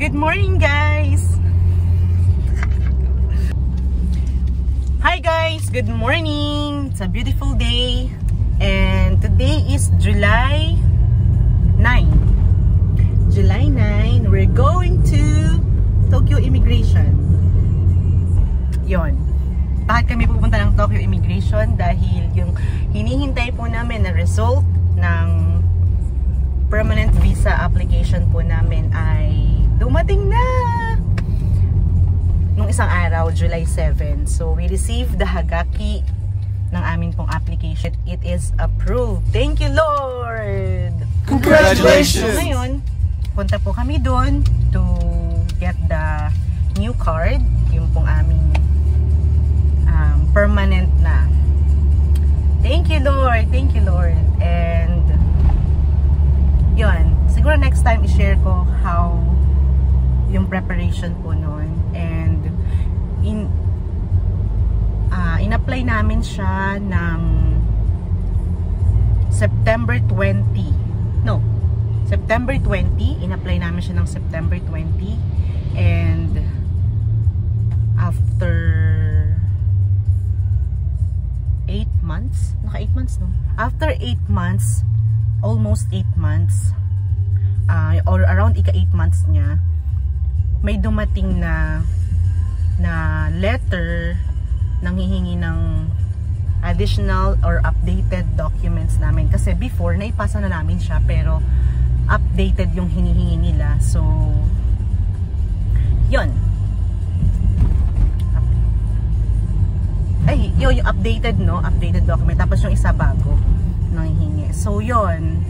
Good morning, guys! Hi guys! Good morning! It's a beautiful day. And today is July 9. July 9, we're going to Tokyo Immigration. Yon. Bakit kami pupunta ng Tokyo Immigration? Dahil yung hinihintay po namin na result ng permanent visa application po namin ay dumating na nung isang araw, July 7. So we received the hagaki ng amin pong application. It is approved. Thank you, Lord! Congratulations! So ngayon, punta po kami doon to get the new card. Yung pong aming permanent na. Thank you, Lord! Thank you, Lord! And yun, siguro next time i-share ko how yung preparation po noon. And in-apply namin siya ng September 20. No, September 20. In-apply namin siya ng September 20. And after 8 months, naka 8 months, no? After 8 months, almost 8 months, or around ika 8 months niya, may dumating na letter nang hihingi ng additional or updated documents namin. Kasi before, naipasa na namin siya, pero updated yung hinihingi nila. So, yun. Ay, yung updated, no? Updated document. Tapos yung isa bago nang hihingi. So, yun.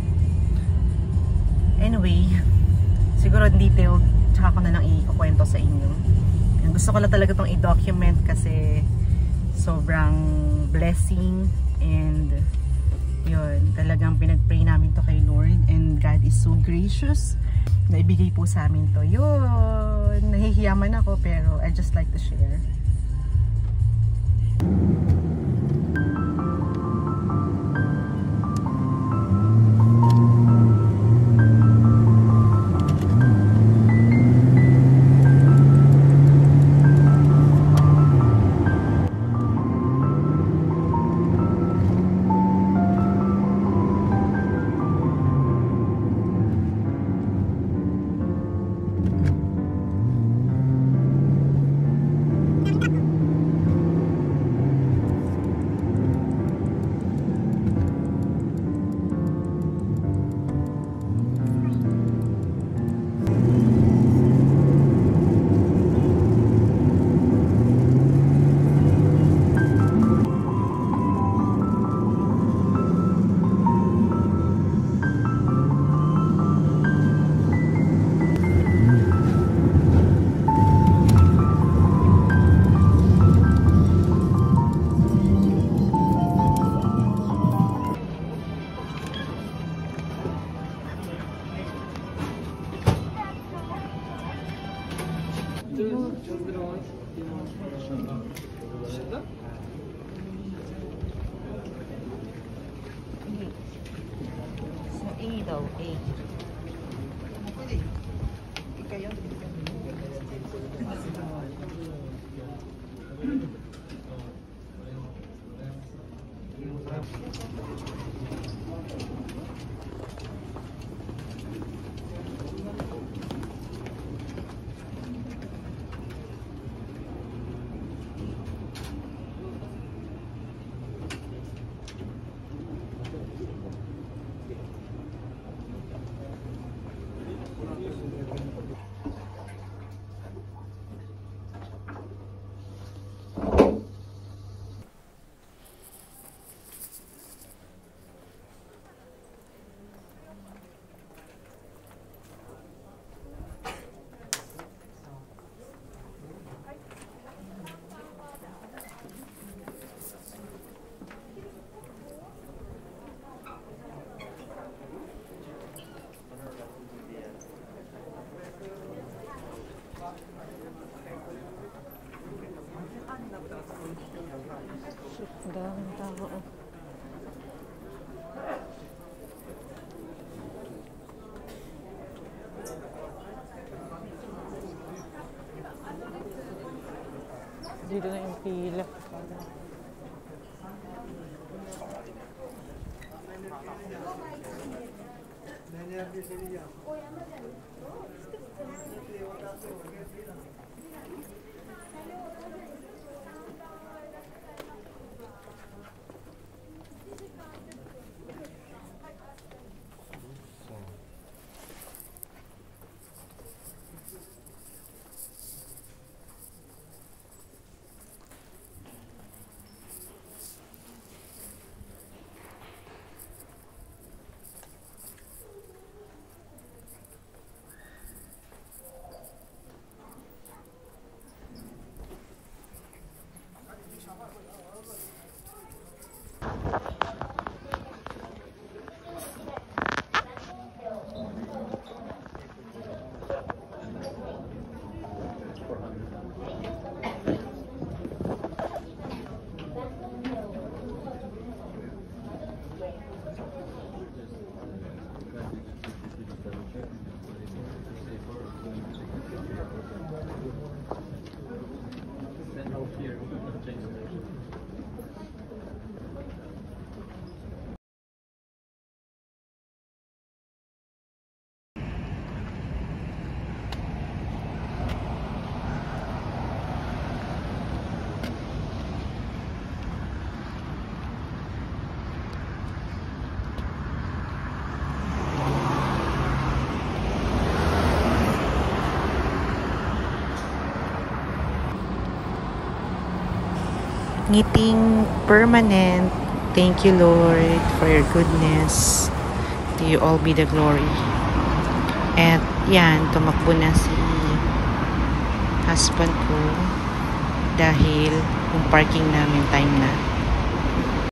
Anyway, siguro detailed, tsaka ko na lang ikukwento sa inyo. Gusto ko lang talaga itong i-document kasi sobrang blessing and yun, talagang pinag-pray namin to kay Lord and God is so gracious na ibigay po sa amin to. Yun, nahihiyaman ako pero I just like to share. Daming tao. dito na yung pila. Ngiting permanent. Thank you, Lord, for your goodness. To you all be the glory. At yan, tumakbo na si husband ko dahil yung parking namin time na.